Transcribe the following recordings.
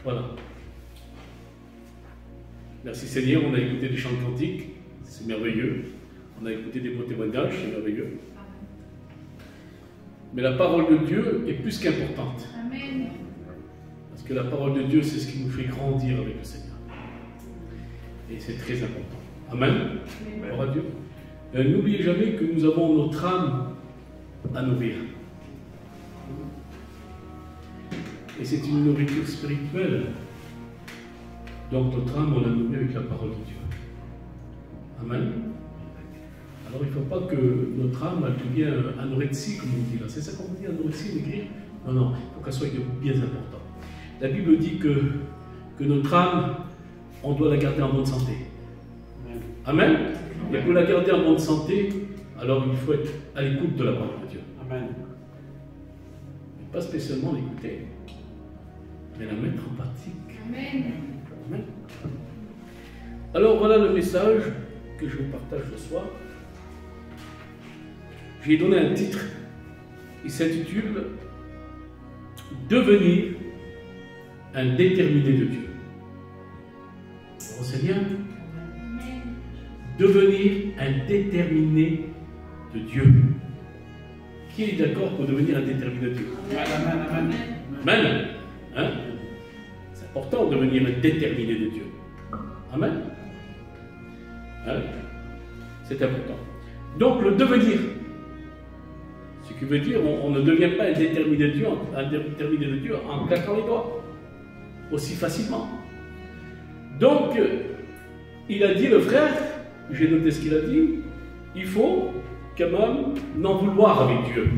Voilà. Merci Seigneur, on a écouté des chants de cantiques, c'est merveilleux. On a écouté des beaux témoignages, c'est merveilleux. Mais la parole de Dieu est plus qu'importante. Amen. Parce que la parole de Dieu, c'est ce qui nous fait grandir avec le Seigneur. Et c'est très important. Amen. Gloire à Dieu. N'oubliez jamais que nous avons notre âme à nourrir. Et c'est une nourriture spirituelle. Donc notre âme, on la nourrit avec la parole de Dieu. Amen. Alors il ne faut pas que notre âme devienne anorexique, comme on dit là. C'est ça qu'on dit, anorexique, maigrir? Non, non, il faut qu'elle soit bien importante. La Bible dit que notre âme, on doit la garder en bonne santé. Amen. Et pour la garder en bonne santé, alors il faut être à l'écoute de la parole de Dieu. Amen. Mais pas spécialement l'écouter, mais la mettre en pratique. Amen. Amen. Alors voilà le message que je vous partage ce soir. J'ai donné un titre. Il s'intitule « Devenir un déterminé de Dieu ». C'est bien. Devenir un déterminé de Dieu. Qui est d'accord pour devenir un déterminé de Dieu? Amen. Amen. Amen. Hein? C'est important de devenir un déterminé de Dieu. Amen. Hein? C'est important. Donc le devenir, ce qui veut dire on ne devient pas un déterminé de Dieu en claquant les doigts aussi facilement. Donc il a dit, le frère, j'ai noté ce qu'il a dit, il faut quand même n'en vouloir avec Dieu.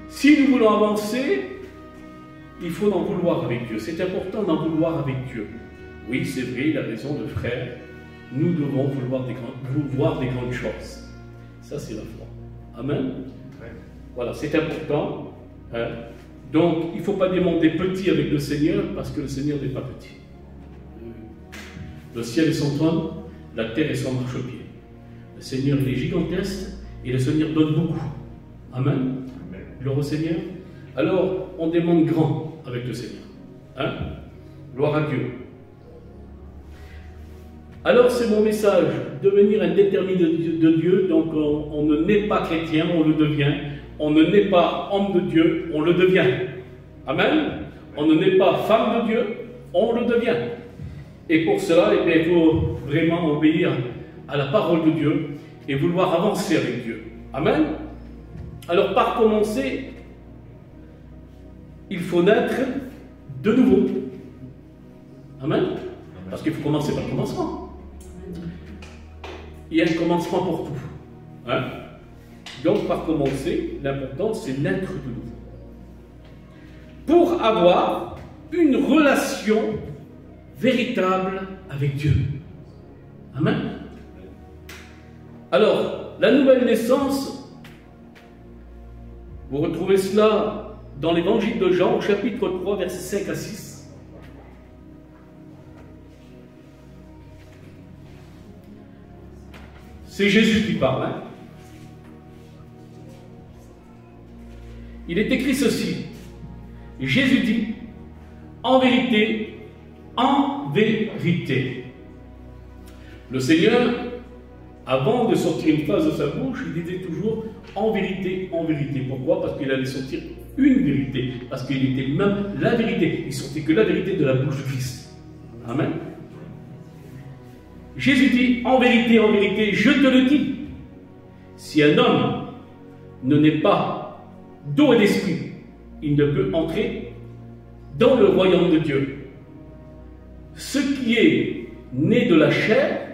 Si nous voulons avancer, il faut n'en vouloir avec Dieu. C'est important d'en vouloir avec Dieu. Oui, c'est vrai, il a raison, le frère. Nous devons vouloir des grandes choses. Ça, c'est la foi. Amen. Voilà, c'est important. Hein? Donc, il ne faut pas demander petit avec le Seigneur, parce que le Seigneur n'est pas petit. Le ciel est son trône, la terre est son marchepied. Le Seigneur, il est gigantesque, et le Seigneur donne beaucoup. Amen. Gloire au Seigneur. Alors, on demande grand avec le Seigneur. Hein? Gloire à Dieu. Alors, c'est mon message, devenir un déterminé de Dieu. Donc, on ne naît pas chrétien, on le devient. On ne naît pas homme de Dieu, on le devient. Amen. On ne naît pas femme de Dieu, on le devient. Et pour cela, eh bien, il faut vraiment obéir à la parole de Dieu et vouloir avancer avec Dieu. Amen. Alors, par commencer, il faut naître de nouveau. Amen. Parce qu'il faut commencer par le commencement. Il y a un commencement pour tout. Hein? Donc, par commencer, l'important, c'est naître de nouveau. Pour avoir une relation véritable avec Dieu. Amen. Alors, la nouvelle naissance, vous retrouvez cela dans l'évangile de Jean, au chapitre 3, versets 5 à 6. C'est Jésus qui parle. Hein? Il est écrit ceci. Jésus dit, en vérité, en vérité. Le Seigneur, avant de sortir une phrase de sa bouche, il disait toujours en vérité, en vérité. Pourquoi? Parce qu'il allait sortir une vérité. Parce qu'il était même la vérité. Il sortait que la vérité de la bouche de Christ. Amen. Jésus dit, en vérité, je te le dis, si un homme ne naît pas d'eau et d'esprit, il ne peut entrer dans le royaume de Dieu. Ce qui est né de la chair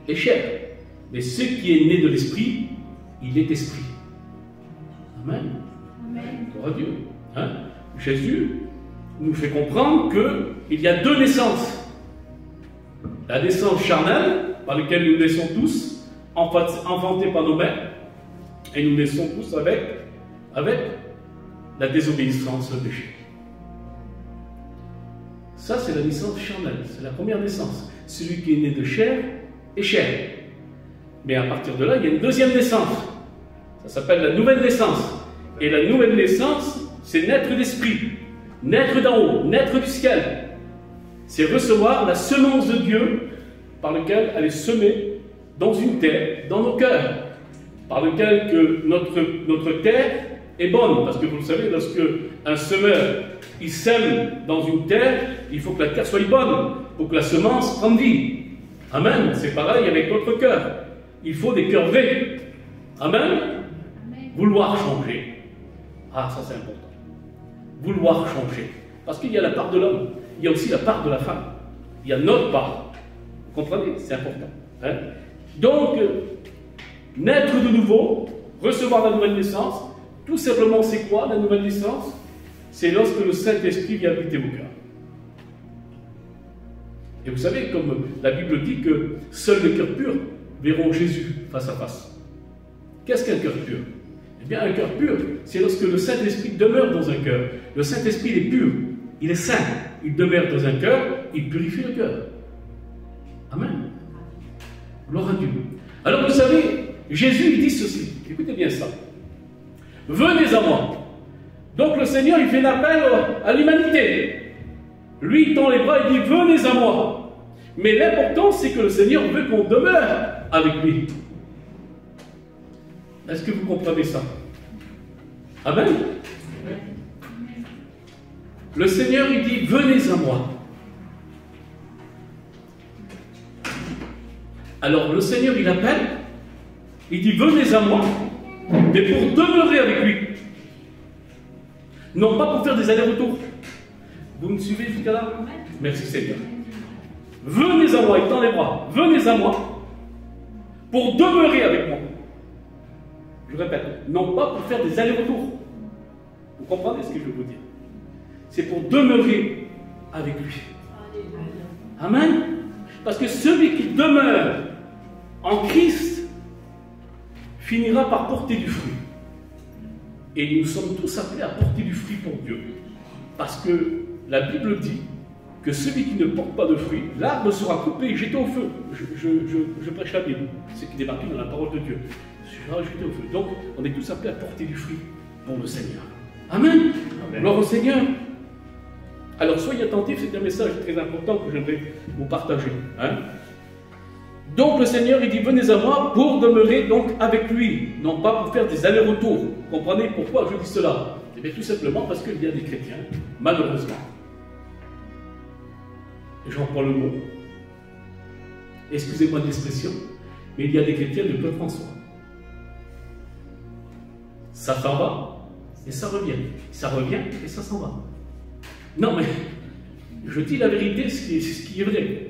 est chair, mais ce qui est né de l'esprit, il est esprit. Amen. Amen. Gloire à Dieu. Hein? Jésus nous fait comprendre qu'il y a deux naissances. La naissance charnelle, par laquelle nous naissons tous, enfantés par nos mères, et nous naissons tous avec la désobéissance au péché. Ça, c'est la naissance charnelle, c'est la première naissance. Celui qui est né de chair est chair. Mais à partir de là, il y a une deuxième naissance. Ça s'appelle la nouvelle naissance. Et la nouvelle naissance, c'est naître d'esprit. naître d'en haut, naître du ciel, c'est recevoir la semence de Dieu par laquelle elle est semée dans une terre, dans nos cœurs, par lequel que notre terre est bonne. Parce que vous le savez, lorsque un semeur il sème dans une terre, il faut que la terre soit bonne pour que la semence prenne vie. Amen. C'est pareil avec notre cœur. Il faut des cœurs vrais. Amen. Amen. Vouloir changer. Ah, ça c'est important. Vouloir changer. Parce qu'il y a la part de l'homme, il y a aussi la part de la femme. Il y a notre part. Vous comprenez? C'est important. Hein? Donc, naître de nouveau, recevoir la nouvelle naissance, tout simplement c'est quoi la nouvelle naissance? C'est lorsque le Saint-Esprit vient habiter vos cœurs. Et vous savez, comme la Bible dit que seuls les cœurs purs verront Jésus face à face. Qu'est-ce qu'un cœur pur? Eh bien, un cœur pur, c'est lorsque le Saint-Esprit demeure dans un cœur. Le Saint-Esprit, il est pur, il est saint. Il demeure dans un cœur, il purifie le cœur. Amen. Gloire à Dieu. Alors, vous savez, Jésus, il dit ceci. Écoutez bien ça. Venez à moi. Donc, le Seigneur, il fait un appel à l'humanité. Lui, il tend les bras et dit, venez à moi. Mais l'important, c'est que le Seigneur veut qu'on demeure avec lui. Est-ce que vous comprenez ça? Amen. Le Seigneur, il dit, venez à moi. Alors, le Seigneur, il appelle, il dit, venez à moi, mais pour demeurer avec lui. Non pas pour faire des allers-retours. Vous me suivez jusqu'à là? Merci Seigneur. Venez à moi, il tend les bras. Venez à moi pour demeurer avec moi. Je répète, non pas pour faire des allers-retours. Vous comprenez ce que je veux vous dire? C'est pour demeurer avec lui. Amen. Parce que celui qui demeure en Christ finira par porter du fruit. Et nous sommes tous appelés à porter du fruit pour Dieu. Parce que la Bible dit que celui qui ne porte pas de fruit, l'arbre sera coupé et jeté au feu. Je prêche la Bible, c'est qui est marqué dans la parole de Dieu. Sera jeté au feu. Donc, on est tous appelés à porter du fruit pour le Seigneur. Amen. Gloire au Seigneur. Alors, soyez attentifs, c'est un message très important que j'aimerais vous partager. Hein? Donc, le Seigneur, il dit, venez à moi pour demeurer donc avec lui, non pas pour faire des allers-retours. Vous comprenez pourquoi je dis cela? Eh bien, tout simplement parce qu'il y a des chrétiens, malheureusement, et j'en prends le mot, excusez-moi de l'expression, mais il y a des chrétiens de peu François. Ça s'en va et ça revient. Ça revient et ça s'en va. Non, mais je dis la vérité, ce qui est vrai.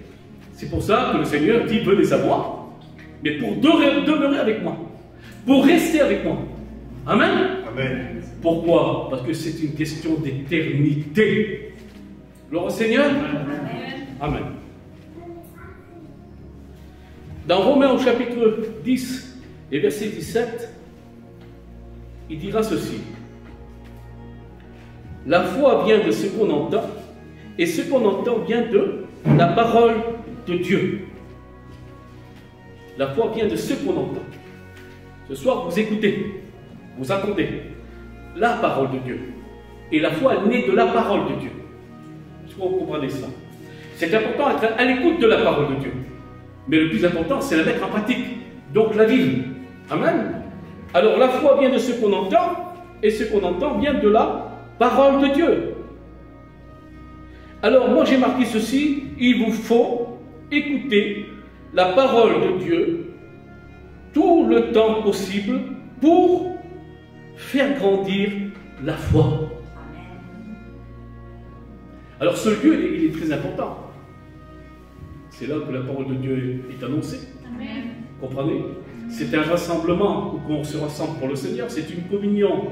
C'est pour ça que le Seigneur dit, venez à moi, mais pour demeurer avec moi, pour rester avec moi. Amen. Amen. Pourquoi? Parce que c'est une question d'éternité. Gloire au Seigneur. Amen. Amen. Dans Romains au chapitre 10 et verset 17, il dira ceci. La foi vient de ce qu'on entend, et ce qu'on entend vient de la parole de Dieu. La foi vient de ce qu'on entend. Ce soir, vous écoutez, vous attendez la parole de Dieu. Et la foi, elle naît de la parole de Dieu. Est-ce que vous comprenez ça? C'est important d'être à l'écoute de la parole de Dieu. Mais le plus important, c'est la mettre en pratique. Donc la vivre. Amen. Alors la foi vient de ce qu'on entend, et ce qu'on entend vient de la parole de Dieu. Alors moi j'ai marqué ceci, il vous faut écouter la parole de Dieu tout le temps possible pour faire grandir la foi. Alors ce lieu, il est très important. C'est là que la parole de Dieu est annoncée. Amen. Comprenez? C'est un rassemblement où on se rassemble pour le Seigneur. C'est une communion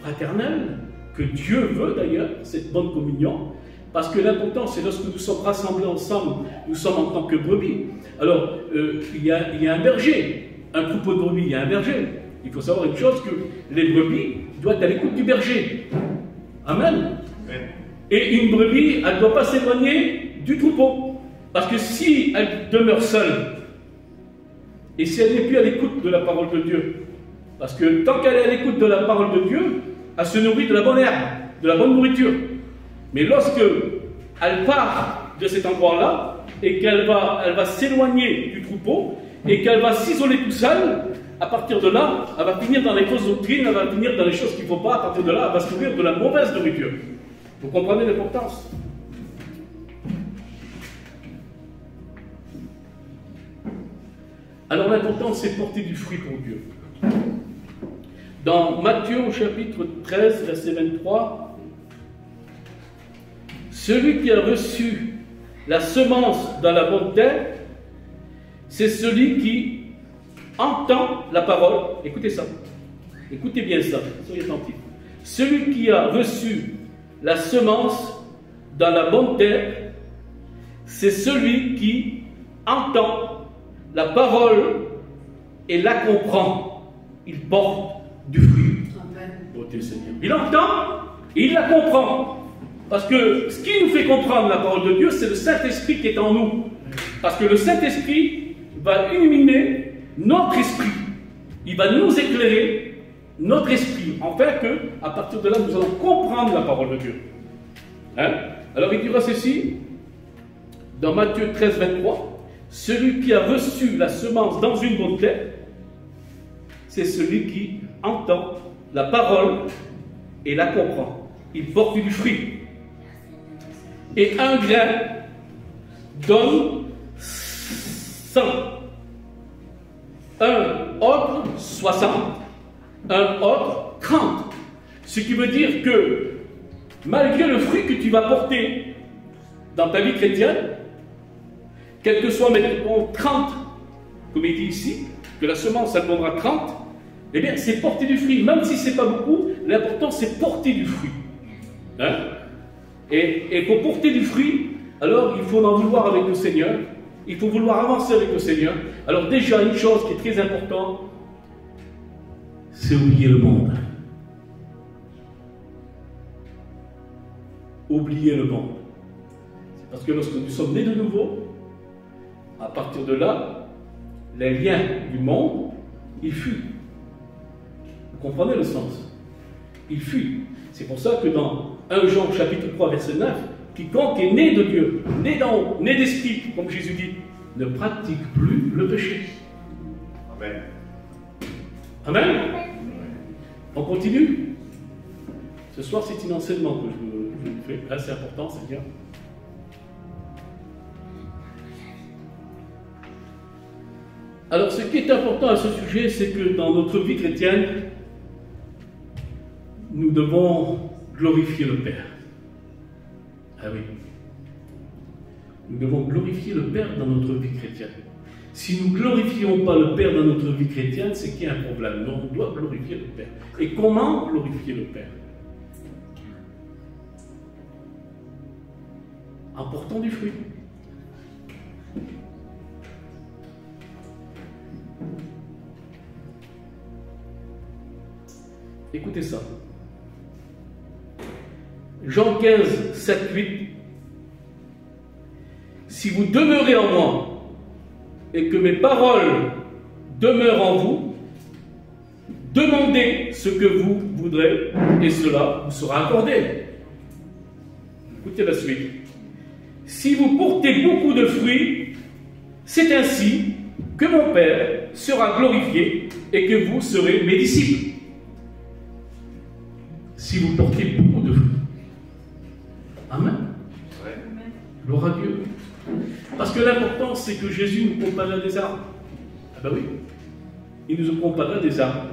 fraternelle que Dieu veut d'ailleurs, cette bonne communion. Parce que l'important, c'est lorsque nous sommes rassemblés ensemble, nous sommes en tant que brebis. Alors, il y a un berger, un troupeau de brebis, il y a un berger. Il faut savoir une chose, que les brebis doivent être à l'écoute du berger. Amen. Et une brebis, elle ne doit pas s'éloigner du troupeau. Parce que si elle demeure seule, et si elle n'est plus à l'écoute de la parole de Dieu, parce que tant qu'elle est à l'écoute de la parole de Dieu, elle se nourrit de la bonne herbe, de la bonne nourriture. Mais lorsque elle part de cet endroit-là et qu'elle va s'éloigner du troupeau et qu'elle va s'isoler tout seule, à partir de là, elle va finir dans les fausses doctrines, elle va finir dans les choses qu'il ne faut pas. À partir de là, elle va se nourrir de la mauvaise nourriture. Vous comprenez l'importance? Alors l'important, c'est porter du fruit pour Dieu. Dans Matthieu au chapitre 13, verset 23, celui qui a reçu la semence dans la bonne terre, c'est celui qui entend la parole. Écoutez ça. Écoutez bien ça. Soyez attentifs. Celui qui a reçu la semence dans la bonne terre, c'est celui qui entend la parole et la comprend. Il porte du fruit. Beauté Seigneur. Il entend et il la comprend. Parce que ce qui nous fait comprendre la parole de Dieu, c'est le Saint-Esprit qui est en nous. Parce que le Saint-Esprit va illuminer notre esprit. Il va nous éclairer notre esprit, afin que, à partir de là, nous allons comprendre la parole de Dieu. Hein? Alors il dira ceci, dans Matthieu 13, 23, celui qui a reçu la semence dans une bonne terre, c'est celui qui entend la parole et la comprend. Il porte du fruit. Et un grain donne 100, un autre 60, un autre 30. Ce qui veut dire que malgré le fruit que tu vas porter dans ta vie chrétienne, quel que soit maintenant 30, comme il dit ici, que la semence elle donnera 30, eh bien c'est porter du fruit. Même si ce n'est pas beaucoup, l'important c'est porter du fruit. Hein? Et pour porter du fruit, alors il faut en vouloir avec le Seigneur, il faut vouloir avancer avec le Seigneur. Alors déjà une chose qui est très importante, c'est oublier le monde. Oublier le monde. C'est parce que lorsque nous sommes nés de nouveau, à partir de là, les liens du monde, ils fuient. Vous comprenez le sens? Ils fuient. C'est pour ça que dans 1 Jean chapitre 3 verset 9, quiconque est né de Dieu, né d'en haut, né d'esprit, comme Jésus dit, ne pratique plus le péché. Amen. Amen. On continue. Ce soir, c'est un enseignement que je vous fais. Là, c'est important, c'est bien. Alors, ce qui est important à ce sujet, c'est que dans notre vie chrétienne, nous devons glorifier le Père. Ah oui. Nous devons glorifier le Père dans notre vie chrétienne. Si nous ne glorifions pas le Père dans notre vie chrétienne, c'est qu'il y a un problème. Non, on doit glorifier le Père. Et comment glorifier le Père? En portant du fruit. Écoutez ça. Jean 15, 7, 8. Si vous demeurez en moi et que mes paroles demeurent en vous, demandez ce que vous voudrez et cela vous sera accordé. Écoutez la suite. Si vous portez beaucoup de fruits, c'est ainsi que mon Père sera glorifié et que vous serez mes disciples. Si vous portez beaucoup de fruits. Amen. Gloire à Dieu. Parce que l'important, c'est que Jésus nous compare à des arbres. Ah ben oui. Il nous compare à des arbres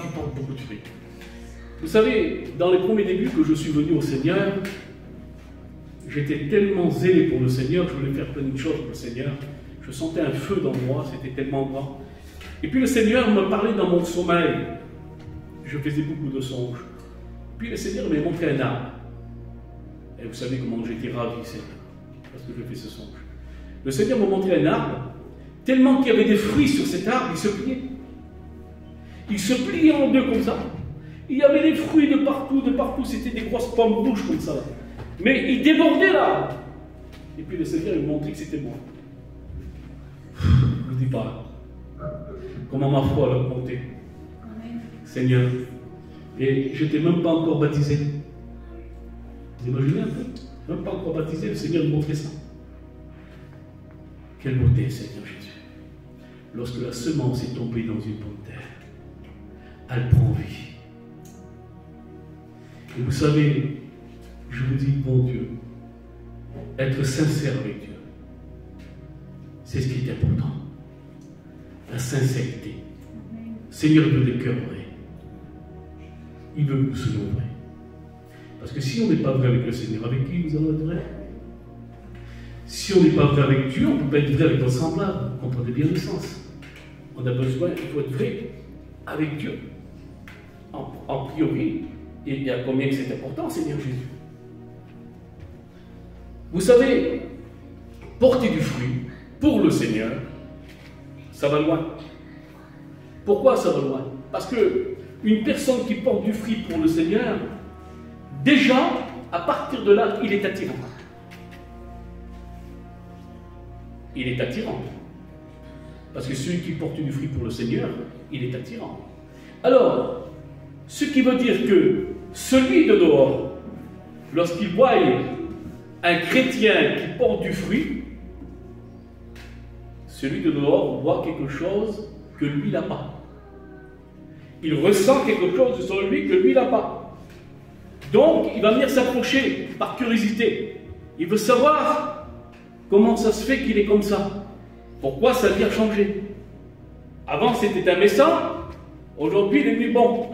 qui portent beaucoup de fruits. Vous savez, dans les premiers débuts que je suis venu au Seigneur, j'étais tellement zélé pour le Seigneur, je voulais faire plein de choses pour le Seigneur. Je sentais un feu dans moi, c'était tellement grand. Et puis le Seigneur me parlait dans mon sommeil. Je faisais beaucoup de songes. Puis le Seigneur m'a montré un arbre. Et vous savez comment j'étais ravi, Seigneur, parce que je fais ce songe. Le Seigneur m'a montré un arbre, tellement qu'il y avait des fruits sur cet arbre, il se pliait. Il se pliait en deux comme ça. Il y avait des fruits de partout, c'était des grosses pommes bouches comme ça. Mais il débordait là. Et puis le Seigneur il m'a montré que c'était moi. Je ne vous dis pas comment ma foi a augmenté. Seigneur. Et je n'étais même pas encore baptisé. Vous imaginez un peu? Même pas encore baptisé, le Seigneur nous montrait ça. Quelle beauté, Seigneur Jésus. Lorsque la semence est tombée dans une bonne terre, elle prend vie. Et vous savez, je vous dis, bon Dieu, être sincère avec Dieu, c'est ce qui est important. La sincérité. Seigneur veut des cœurs vrais. Il veut que nous soyons vrais. Parce que si on n'est pas vrai avec le Seigneur, avec qui nous allons être vrais? Si on n'est pas vrai avec Dieu, on ne peut pas être vrai avec notre semblable. Vous comprenez bien le sens. On a besoin, il faut être vrai avec Dieu. En priori, et à combien que c'est important, Seigneur Jésus. Vous savez, porter du fruit pour le Seigneur, ça va loin. Pourquoi ça va loin? Parce que une personne qui porte du fruit pour le Seigneur, déjà, à partir de là, il est attirant. Il est attirant. Parce que celui qui porte du fruit pour le Seigneur, il est attirant. Alors, ce qui veut dire que celui de dehors, lorsqu'il voit un chrétien qui porte du fruit, celui de dehors voit quelque chose que lui n'a pas. Il ressent quelque chose sur lui que lui n'a pas. Donc, il va venir s'approcher par curiosité. Il veut savoir comment ça se fait qu'il est comme ça. Pourquoi sa vie a changé. Avant, c'était un méchant. Aujourd'hui, il est devenu bon.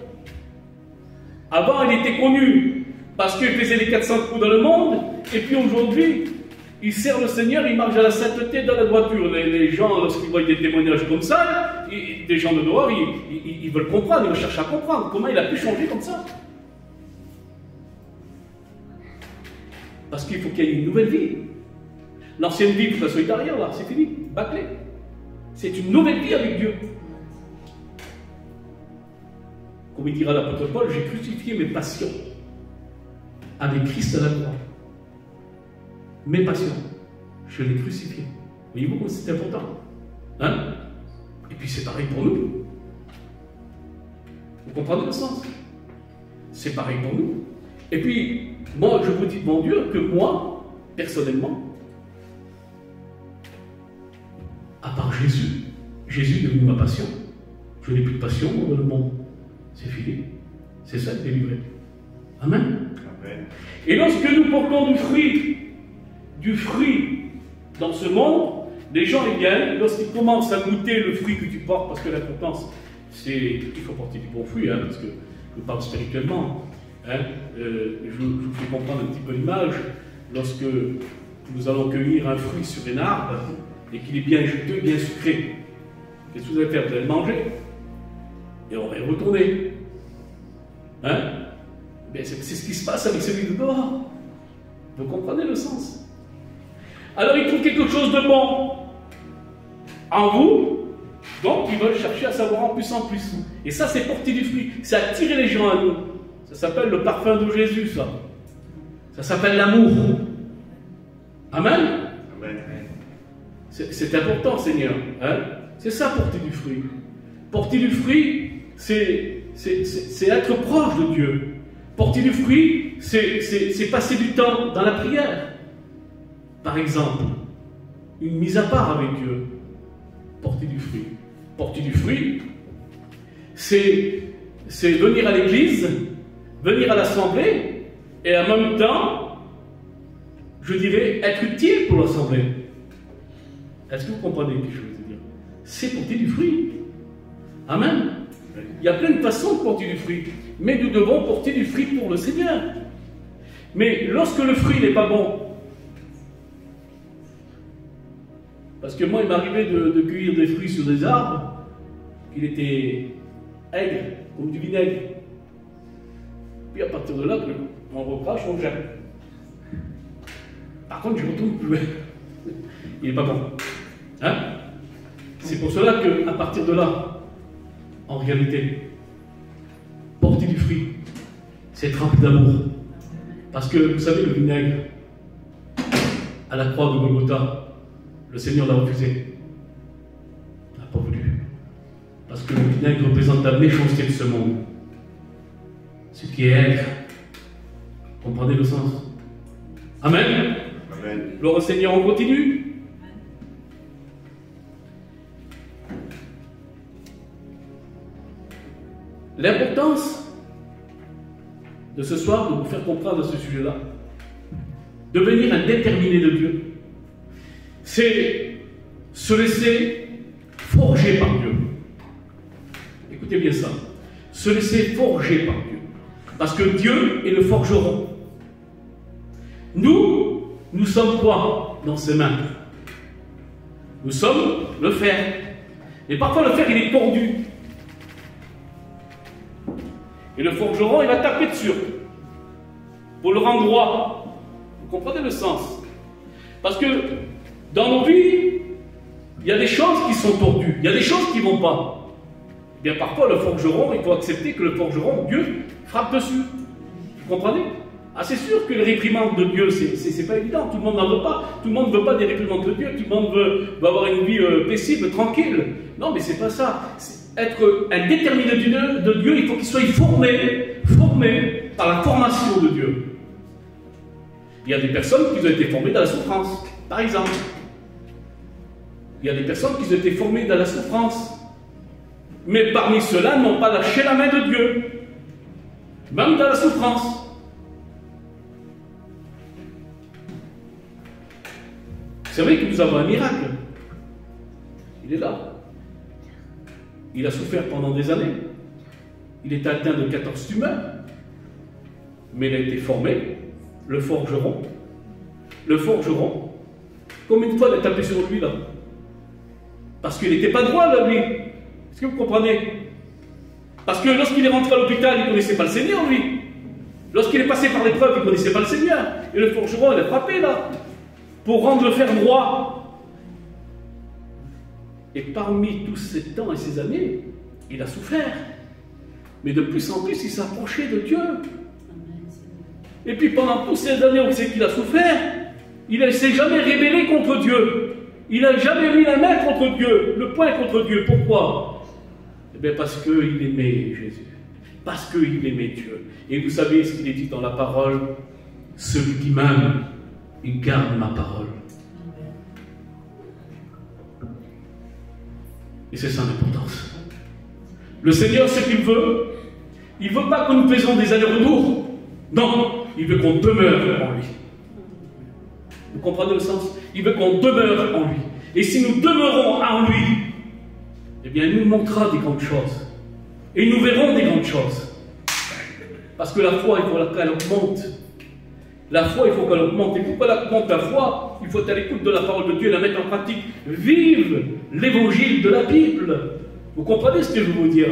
Avant, il était connu parce qu'il faisait les 400 coups dans le monde. Et puis aujourd'hui, il sert le Seigneur, il marche à la sainteté dans la droiture. Les gens, lorsqu'ils voient des témoignages comme ça, des gens de dehors, ils veulent comprendre, ils recherchent à comprendre comment il a pu changer comme ça. Parce qu'il faut qu'il y ait une nouvelle vie. L'ancienne vie, vous asseyez derrière, là, c'est fini, bâclé. C'est une nouvelle vie avec Dieu. Comme il dira l'apôtre Paul, j'ai crucifié mes passions avec Christ à la croix. Mes passions, je les crucifiées. Voyez-vous comme c'est important, hein? Et puis c'est pareil pour nous. Vous comprenez le sens? C'est pareil pour nous. Et puis, moi, je vous dis, mon Dieu, que moi, personnellement, à part Jésus, Jésus est devenu ma passion. Je n'ai plus de passion dans le monde. C'est fini. C'est ça, délivré. Amen. Amen. Et lorsque nous portons du fruit dans ce monde, les gens ils viennent, lorsqu'ils commencent à goûter le fruit que tu portes, parce que l'importance, c'est qu'il faut porter du bon fruit, hein, parce que je parle spirituellement. Hein, je vous fais comprendre un petit peu l'image. Lorsque nous allons cueillir un fruit sur un arbre et qu'il est bien juteux, bien sucré, qu'est-ce que vous allez faire? Vous allez le manger et on va y retourner. Hein? C'est ce qui se passe avec celui de dehors. Vous comprenez le sens? Alors ils trouvent quelque chose de bon en vous, donc ils veulent chercher à savoir en plus en plus. Et ça, c'est porter du fruit, c'est attirer les gens à nous. Ça s'appelle le parfum de Jésus, ça. Ça s'appelle l'amour. Amen. Amen. C'est important, Seigneur. Hein? C'est ça, porter du fruit. Porter du fruit, c'est être proche de Dieu. Porter du fruit, c'est passer du temps dans la prière. Par exemple, une mise à part avec Dieu. Porter du fruit. Porter du fruit, c'est venir à l'église, venir à l'assemblée, et en même temps, je dirais, être utile pour l'assemblée. Est-ce que vous comprenez ce que je veux dire? C'est porter du fruit. Amen. Il y a plein de façons de porter du fruit, mais nous devons porter du fruit pour le Seigneur. Mais lorsque le fruit n'est pas bon, parce que moi, il m'arrivait de cueillir des fruits sur des arbres, qu'il était aigre, comme du vinaigre. Puis à partir de là, on recrache, on jette. Par contre, je retourne plus. Il n'est pas bon. Hein? C'est pour cela qu'à partir de là, en réalité, porter du fruit, c'est être rempli d'amour. Parce que, vous savez, le vinaigre, à la croix de Golgotha, le Seigneur l'a refusé. Il n'a pas voulu. Parce que le vinaigre représente la méchanceté de ce monde. Ce qui est aigre. Comprenez le sens? Amen. Amen. Gloire au Seigneur, on continue. L'importance de ce soir, de vous faire comprendre ce sujet-là, devenir un déterminé de Dieu, c'est se laisser forger par Dieu. Écoutez bien ça. Se laisser forger par Dieu. Parce que Dieu est le forgeron. Nous sommes quoi dans ses mains? Nous sommes le fer. Et parfois le fer, il est tordu. Et le forgeron, il va taper dessus pour le rendre droit. Vous comprenez le sens? Parce que dans nos vies, il y a des choses qui sont tordues, il y a des choses qui ne vont pas. Eh bien parfois, le forgeron, il faut accepter que le forgeron, Dieu, frappe dessus. Vous comprenez? Ah, c'est sûr que les réprimandes de Dieu, c'est pas évident. Tout le monde n'en veut pas. Tout le monde ne veut pas des réprimandes de Dieu. Tout le monde veut avoir une vie paisible, tranquille. Non, mais c'est pas ça. Être un déterminé de Dieu, il faut qu'il soit formé par la formation de Dieu. Il y a des personnes qui ont été formées dans la souffrance, par exemple. Il y a des personnes qui ont été formées dans la souffrance. Mais parmi ceux-là, n'ont pas lâché la main de Dieu. Même dans la souffrance. C'est vrai que nous avons un miracle. Il est là. Il a souffert pendant des années. Il est atteint de 14 tumeurs. Mais il a été formé. Le forgeron. Le forgeron. Combien de fois il a tapé sur lui là? Parce qu'il n'était pas droit là, lui. Est-ce que vous comprenez? Parce que lorsqu'il est rentré à l'hôpital, il ne connaissait pas le Seigneur, lui. Lorsqu'il est passé par l'épreuve, il ne connaissait pas le Seigneur. Et le forgeron, il a frappé là. Pour rendre le fer droit. Et parmi tous ces temps et ces années, il a souffert. Mais de plus en plus, il s'approchait de Dieu. Et puis pendant toutes ces années où c'est qu'il a souffert, il ne s'est jamais rébellé contre Dieu. Il n'a jamais mis la main contre Dieu, le poing contre Dieu. Pourquoi? Eh bien parce qu'il aimait Jésus. Parce qu'il aimait Dieu. Et vous savez ce qu'il est dit dans la parole? Celui qui m'aime, il garde ma parole. Et c'est ça l'importance. Le Seigneur, ce qu'il veut, il ne veut pas que nous faisions des allers-retours. Non, il veut qu'on demeure en lui. Vous comprenez le sens? Il veut qu'on demeure en lui. Et si nous demeurons en lui, eh bien, il nous montrera des grandes choses. Et nous verrons des grandes choses. Parce que la foi, il faut qu'elle augmente. La foi, il faut qu'elle augmente. Et pourquoi elle augmente la foi? Il faut être à l'écoute de la parole de Dieu et la mettre en pratique. Vive l'évangile de la Bible. Vous comprenez ce que je veux vous dire?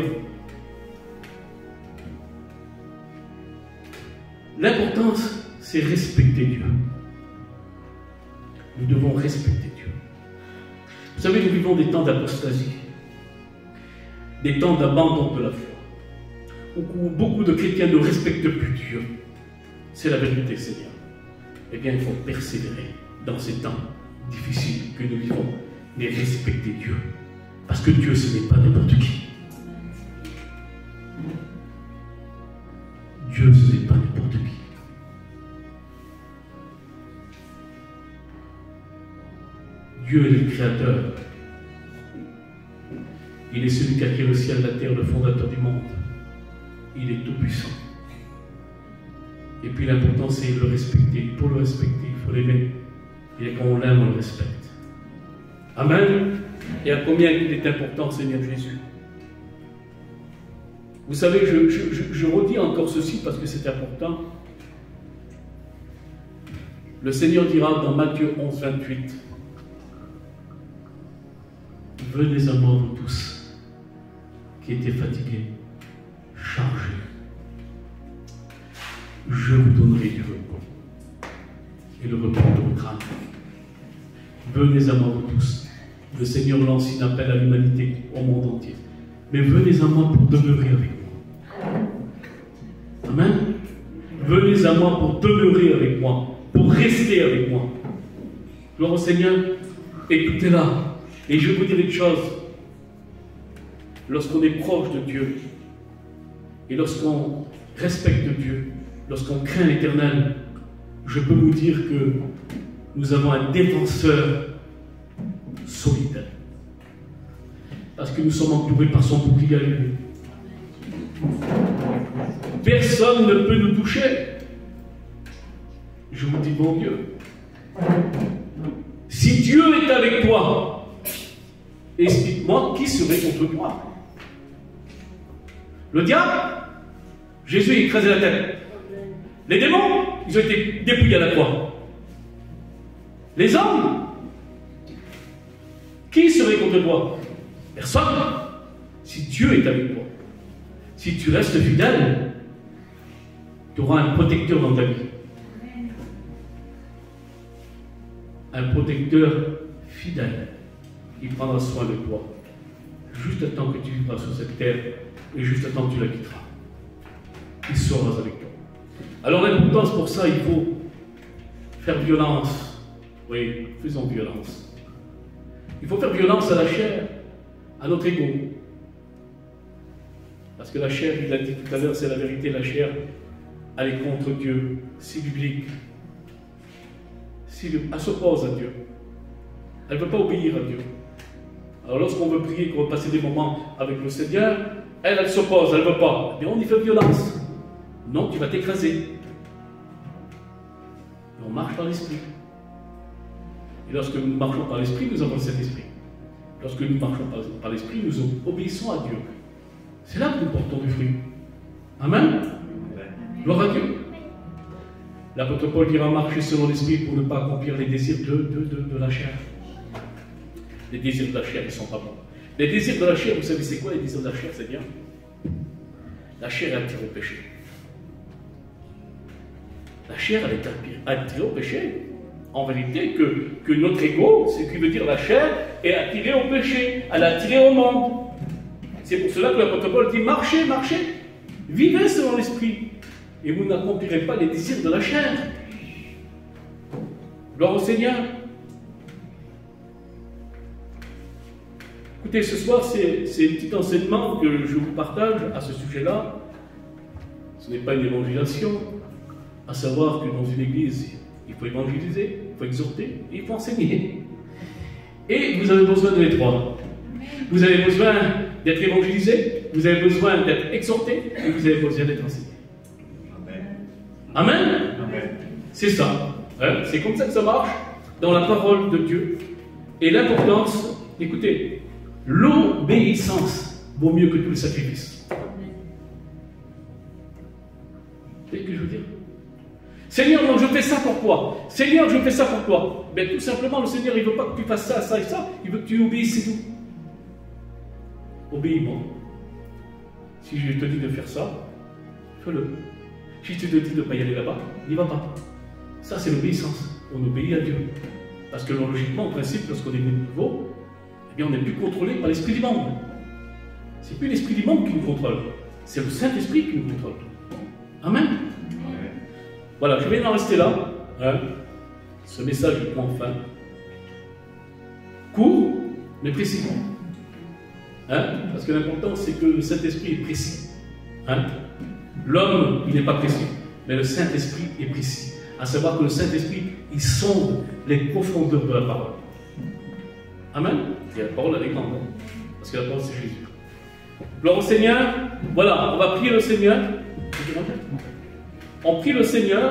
L'importance, c'est respecter Dieu. Nous devons respecter Dieu. Vous savez, nous vivons des temps d'apostasie, des temps d'abandon de la foi, où beaucoup de chrétiens ne respectent plus Dieu. C'est la vérité, Seigneur. Eh bien, il faut persévérer dans ces temps difficiles que nous vivons, mais respecter Dieu. Parce que Dieu, ce n'est pas n'importe qui. Dieu, ce n'est pas n'importe qui. Dieu est le Créateur. Il est celui qui a créé le ciel, la terre, le fondateur du monde. Il est tout-puissant. Et puis l'important, c'est de le respecter. Pour le respecter, il faut l'aimer. Et quand on l'aime, on le respecte. Amen. Et à combien il est important, Seigneur Jésus? Vous savez, je redis encore ceci parce que c'est important. Le Seigneur dira dans Matthieu 11, 28, « Venez à moi, vous tous, qui étaient fatigués, chargés. Je vous donnerai du repos et le repos de votre âme. Venez à moi, vous tous. » Le Seigneur lance un appel à l'humanité, au monde entier. Mais venez à moi pour demeurer avec moi. Amen. Venez à moi pour demeurer avec moi, pour rester avec moi. Gloire au Seigneur. Écoutez-la. Et je vais vous dire une chose. Lorsqu'on est proche de Dieu, et lorsqu'on respecte Dieu, lorsqu'on craint l'Éternel, je peux vous dire que nous avons un défenseur solide. Parce que nous sommes entourés par son bouclier à lui. Personne ne peut nous toucher. Je vous dis, bon Dieu, si Dieu est avec toi, explique-moi qui serait contre toi. Le diable, Jésus a écrasé la tête. Les démons, ils ont été dépouillés à la croix. Les hommes, qui serait contre toi? Personne. Si Dieu est avec toi, si tu restes fidèle, tu auras un protecteur dans ta vie. Un protecteur fidèle. Il prendra soin de toi. Juste le temps que tu vivras sur cette terre et juste le temps que tu la quitteras. Il sera avec toi. Alors l'importance pour ça, il faut faire violence. Oui, faisons violence. Il faut faire violence à la chair, à notre ego. Parce que la chair, il l'a dit tout à l'heure, c'est la vérité, la chair, elle est contre Dieu. C'est biblique. Elle s'oppose à Dieu. Elle ne veut pas obéir à Dieu. Alors lorsqu'on veut prier, qu'on veut passer des moments avec le Seigneur, elle s'oppose, elle ne veut pas. Mais on y fait violence. Non, tu vas t'écraser. Et on marche par l'esprit. Et lorsque nous marchons par l'esprit, nous avons le Saint-Esprit. Lorsque nous marchons par l'esprit, nous obéissons à Dieu. C'est là que nous portons du fruit. Amen. Gloire à Dieu. L'apôtre Paul dira marcher selon l'esprit pour ne pas accomplir les désirs de la chair. Les désirs de la chair, ils ne sont pas bons. Les désirs de la chair, vous savez c'est quoi les désirs de la chair? C'est bien. La chair est attirée au péché. La chair, elle est attirée au péché. En vérité, que notre ego, c'est ce qui veut dire la chair, est attirée au péché. Elle est attirée au monde. C'est pour cela que l'apôtre Paul dit marchez, marchez. Vivez selon l'esprit. Et vous n'accomplirez pas les désirs de la chair. Gloire au Seigneur. Écoutez, ce soir, c'est un petit enseignement que je vous partage à ce sujet-là. Ce n'est pas une évangélisation, à savoir que dans une église, il faut évangéliser, il faut exhorter, et il faut enseigner. Et vous avez besoin de les trois. Vous avez besoin d'être évangélisé, vous avez besoin d'être exhorté, et vous avez besoin d'être enseigné. Amen. Amen. C'est ça. Hein? C'est comme ça que ça marche dans la parole de Dieu. Et l'importance, écoutez, l'obéissance vaut mieux que tout le sacrifice. Vous voyez ce que je veux dire? Seigneur, donc je fais ça pour toi. Seigneur, je fais ça pour toi. Mais tout simplement, le Seigneur, il ne veut pas que tu fasses ça, ça et ça. Il veut que tu obéisses, c'est tout. Obéis-moi. Si je te dis de faire ça, fais-le. Si tu te dis de ne pas y aller là-bas, n'y va pas. Ça, c'est l'obéissance. On obéit à Dieu. Parce que logiquement, en principe, lorsqu'on est nouveau, eh bien, on n'est plus contrôlé par l'esprit du monde. C'est plus l'esprit du monde qui nous contrôle. C'est le Saint-Esprit qui nous contrôle. Amen. Voilà, je vais en rester là. Hein. Ce message prend fin. Court, mais précis. Hein. Parce que l'important, c'est que le Saint-Esprit est précis. Hein. L'homme, il n'est pas précis, mais le Saint-Esprit est précis. À savoir que le Saint-Esprit, il sonde les profondeurs de la parole. Amen. Et la parole, elle est grande. Hein. Parce que la parole, c'est Jésus. Gloire au Seigneur. Voilà, on va prier le Seigneur. On prie le Seigneur.